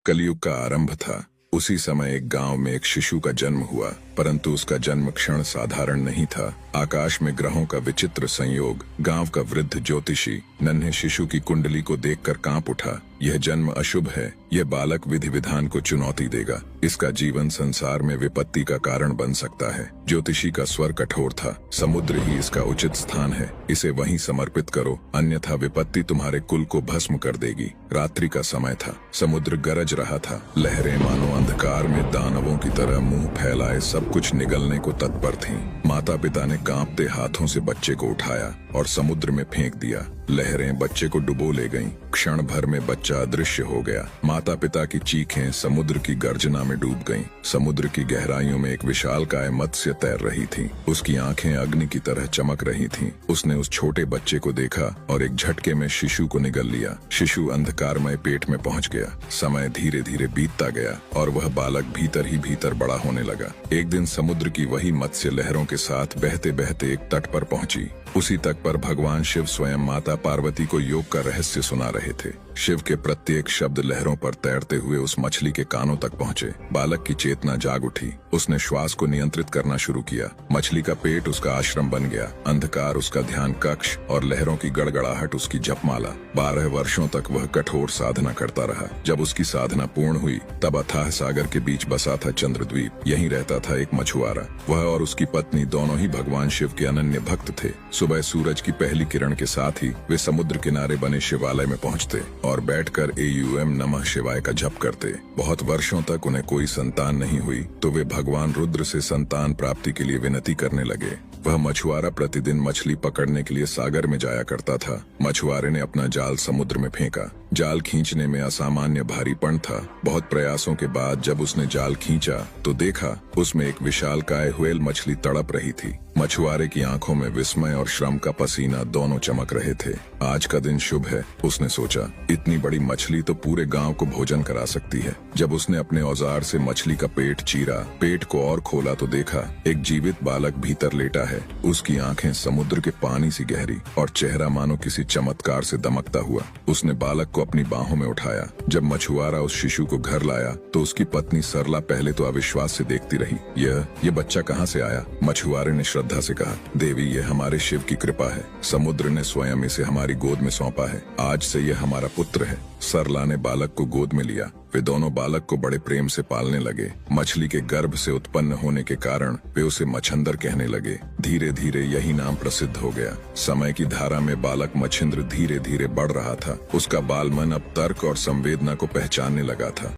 कलयुग का आरंभ था। उसी समय एक गांव में एक शिशु का जन्म हुआ, परंतु उसका जन्म क्षण साधारण नहीं था। आकाश में ग्रहों का विचित्र संयोग, गांव का वृद्ध ज्योतिषी नन्हे शिशु की कुंडली को देखकर कांप उठा। यह जन्म अशुभ है, यह बालक विधि विधान को चुनौती देगा, इसका जीवन संसार में विपत्ति का कारण बन सकता है। ज्योतिषी का स्वर कठोर था, समुद्र ही इसका उचित स्थान है, इसे वहीं समर्पित करो, अन्यथा विपत्ति तुम्हारे कुल को भस्म कर देगी। रात्रि का समय था, समुद्र गरज रहा था, लहरें मानो अंधकार में दानवों की तरह मुंह फैलाए सब कुछ निगलने को तत्पर थीं। माता पिता ने कांपते हाथों से बच्चे को उठाया और समुद्र में फेंक दिया। लहरें बच्चे को डुबो ले गईं। क्षण भर में बच्चा अदृश्य हो गया। माता पिता की चीखें समुद्र की गर्जना में डूब गईं। समुद्र की गहराइयों में एक विशालकाय मत्स्य तैर रही थी। उसकी आंखें अग्नि की तरह चमक रही थीं। उसने उस छोटे बच्चे को देखा और एक झटके में शिशु को निगल लिया। शिशु अंधकारमय पेट में पहुंच गया। समय धीरे धीरे बीतता गया और वह बालक भीतर ही भीतर बड़ा होने लगा। एक दिन समुद्र की वही मत्स्य लहरों के साथ बहते बहते एक तट पर पहुंची। उसी तट पर भगवान शिव स्वयं माता पार्वती को योग का रहस्य सुना रहे थे। शिव के प्रत्येक शब्द लहरों पर तैरते हुए उस मछली के कानों तक पहुंचे। बालक की चेतना जाग उठी। उसने श्वास को नियंत्रित करना शुरू किया। मछली का पेट उसका आश्रम बन गया, अंधकार उसका ध्यान कक्ष और लहरों की गड़गड़ाहट उसकी जपमाला। 12 वर्षों तक वह कठोर साधना करता रहा। जब उसकी साधना पूर्ण हुई तब अथाह सागर के बीच बसा था चंद्रद्वीप। यहीं रहता था एक मछुआरा। वह और उसकी पत्नी दोनों ही भगवान शिव के अनन्य भक्त थे। सुबह सूरज की पहली किरण के साथ ही वे समुद्र किनारे बने शिवालय में पहुंचते और बैठकर एयूएम नमः शिवाय का जप करते। बहुत वर्षों तक उन्हें कोई संतान नहीं हुई तो वे भगवान रुद्र से संतान प्राप्ति के लिए विनती करने लगे। वह मछुआरा प्रतिदिन मछली पकड़ने के लिए सागर में जाया करता था। मछुआरे ने अपना जाल समुद्र में फेंका। जाल खींचने में असामान्य भारीपन था। बहुत प्रयासों के बाद जब उसने जाल खींचा तो देखा उसमें एक विशालकाय व्हेल मछली तड़प रही थी। मछुआरे की आंखों में विस्मय और श्रम का पसीना दोनों चमक रहे थे। आज का दिन शुभ है, उसने सोचा। इतनी बड़ी मछली तो पूरे गांव को भोजन करा सकती है। जब उसने अपने औजार से मछली का पेट चीरा, पेट को और खोला तो देखा एक जीवित बालक भीतर लेटा है। उसकी आंखें समुद्र के पानी सी गहरी और चेहरा मानो किसी चमत्कार से दमकता हुआ। उसने बालक को अपनी बाहों में उठाया। जब मछुआरा उस शिशु को घर लाया तो उसकी पत्नी सरला पहले तो अविश्वास से देखती रही। यह बच्चा कहाँ से आया? मछुआरे ने श्रद्धा से कहा, देवी यह हमारे शिव की कृपा है। समुद्र ने स्वयं इसे हमारी गोद में सौंपा है। आज से यह हमारा पुत्र है। सरला ने बालक को गोद में लिया। वे दोनों बालक को बड़े प्रेम से पालने लगे। मछली के गर्भ से उत्पन्न होने के कारण वे उसे मच्छिंद्र कहने लगे। धीरे धीरे यही नाम प्रसिद्ध हो गया। समय की धारा में बालक मच्छिंद्र धीरे धीरे बढ़ रहा था। उसका बाल मन अब तर्क और संवेदना को पहचानने लगा था।